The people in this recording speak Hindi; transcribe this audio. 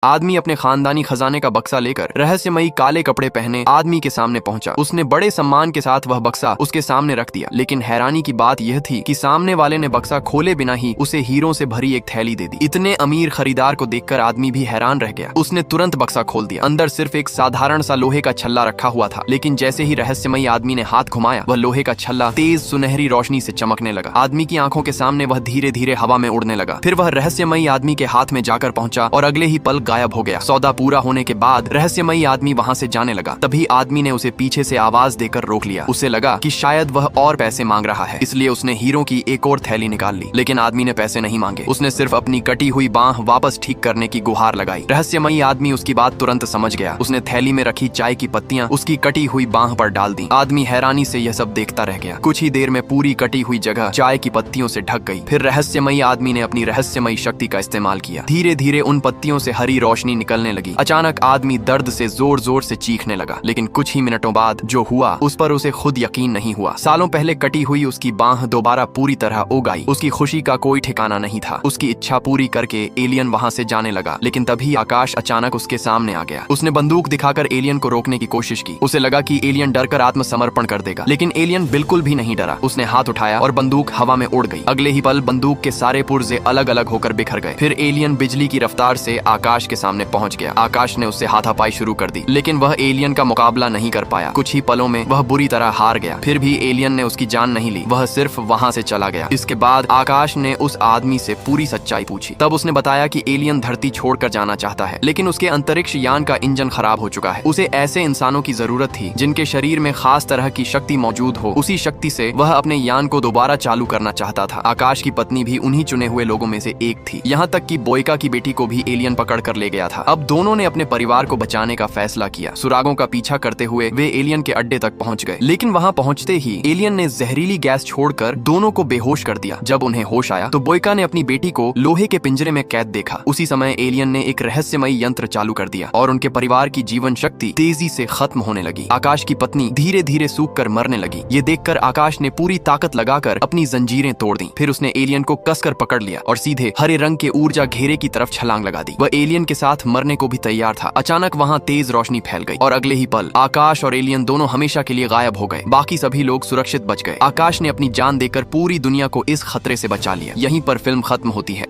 आदमी अपने खानदानी खजाने का बक्सा लेकर रहस्यमयी काले कपड़े पहने आदमी के सामने पहुंचा। उसने बड़े सम्मान के साथ वह बक्सा उसके सामने रख दिया, लेकिन हैरानी की बात यह थी कि सामने वाले ने बक्सा खोले बिना ही उसे हीरों से भरी एक थैली दे दी। इतने अमीर खरीदार को देखकर आदमी भी हैरान रह गया। उसने तुरंत बक्सा खोल दिया। अंदर सिर्फ एक साधारण सा लोहे का छल्ला रखा हुआ था, लेकिन जैसे ही रहस्यमयी आदमी ने हाथ घुमाया, वह लोहे का छल्ला तेज सुनहरी रोशनी से चमकने लगा। आदमी की आंखों के सामने वह धीरे धीरे हवा में उड़ने लगा। फिर वह रहस्यमयी आदमी के हाथ में जाकर पहुंचा और अगले ही पल गायब हो गया। सौदा पूरा होने के बाद रहस्यमयी आदमी वहां से जाने लगा। तभी आदमी ने उसे पीछे से आवाज देकर रोक लिया। उसे लगा कि शायद वह और पैसे मांग रहा है, इसलिए उसने हीरो की एक और थैली निकाल ली। लेकिन आदमी ने पैसे नहीं मांगे। उसने सिर्फ अपनी कटी हुई बांह वापस ठीक करने की गुहार लगाई। रहस्यमयी आदमी उसकी बात तुरंत समझ गया। उसने थैली में रखी चाय की पत्तियां उसकी कटी हुई बांह पर डाल दी। आदमी हैरानी से यह सब देखता रह गया। कुछ ही देर में पूरी कटी हुई जगह चाय की पत्तियों से ढक गई। फिर रहस्यमयी आदमी ने अपनी रहस्यमयी शक्ति का इस्तेमाल किया। धीरे धीरे उन पत्तियों से हरी रोशनी निकलने लगी। अचानक आदमी दर्द से जोर जोर से चीखने लगा। लेकिन कुछ ही मिनटों बाद जो हुआ उस पर उसे खुद यकीन नहीं हुआ। सालों पहले कटी हुई उसकी बांह दोबारा पूरी तरह उग आई। उसकी खुशी का कोई ठिकाना नहीं था। उसकी इच्छा पूरी करके एलियन वहां से जाने लगा। लेकिन तभी आकाश अचानक उसके सामने आ गया। उसने बंदूक दिखाकर एलियन को रोकने की कोशिश की। उसे लगा कि एलियन डरकर आत्मसमर्पण कर देगा, लेकिन एलियन बिल्कुल भी नहीं डरा। उसने हाथ उठाया और बंदूक हवा में उड़ गई। अगले ही पल बंदूक के सारे पुर्जे अलग अलग होकर बिखर गए। फिर एलियन बिजली की रफ्तार से आकाश के सामने पहुंच गया। आकाश ने उससे हाथापाई शुरू कर दी, लेकिन वह एलियन का मुकाबला नहीं कर पाया। कुछ ही पलों में वह बुरी तरह हार गया। फिर भी एलियन ने उसकी जान नहीं ली। वह सिर्फ वहां से चला गया। इसके बाद आकाश ने उस आदमी से पूरी सच्चाई पूछी। तब उसने बताया कि एलियन धरती छोड़कर जाना चाहता है, लेकिन उसके अंतरिक्ष यान का इंजन खराब हो चुका है। उसे ऐसे इंसानों की जरूरत थी जिनके शरीर में खास तरह की शक्ति मौजूद हो। उसी शक्ति से वह अपने यान को दोबारा चालू करना चाहता था। आकाश की पत्नी भी उन्हीं चुने हुए लोगों में से एक थी। यहाँ तक कि बोयका की बेटी को भी एलियन पकड़ कर ले गया था। अब दोनों ने अपने परिवार को बचाने का फैसला किया। सुरागों का पीछा करते हुए वे एलियन के अड्डे तक पहुंच गए, लेकिन वहां पहुंचते ही एलियन ने जहरीली गैस छोड़कर दोनों को बेहोश कर दिया। जब उन्हें होश आया तो बोयका ने अपनी बेटी को लोहे के पिंजरे में कैद देखा। उसी समय एलियन ने एक रहस्यमयी यंत्र चालू कर दिया और उनके परिवार की जीवन शक्ति तेजी से खत्म होने लगी। आकाश की पत्नी धीरे धीरे सूख कर मरने लगी। ये देखकर आकाश ने पूरी ताकत लगाकर अपनी जंजीरें तोड़ दी। फिर उसने एलियन को कसकर पकड़ लिया और सीधे हरे रंग के ऊर्जा घेरे की तरफ छलांग लगा दी। वह एलियन के साथ मरने को भी तैयार था। अचानक वहां तेज रोशनी फैल गई और अगले ही पल आकाश और एलियन दोनों हमेशा के लिए गायब हो गए। बाकी सभी लोग सुरक्षित बच गए। आकाश ने अपनी जान देकर पूरी दुनिया को इस खतरे से बचा लिया। यहीं पर फिल्म खत्म होती है।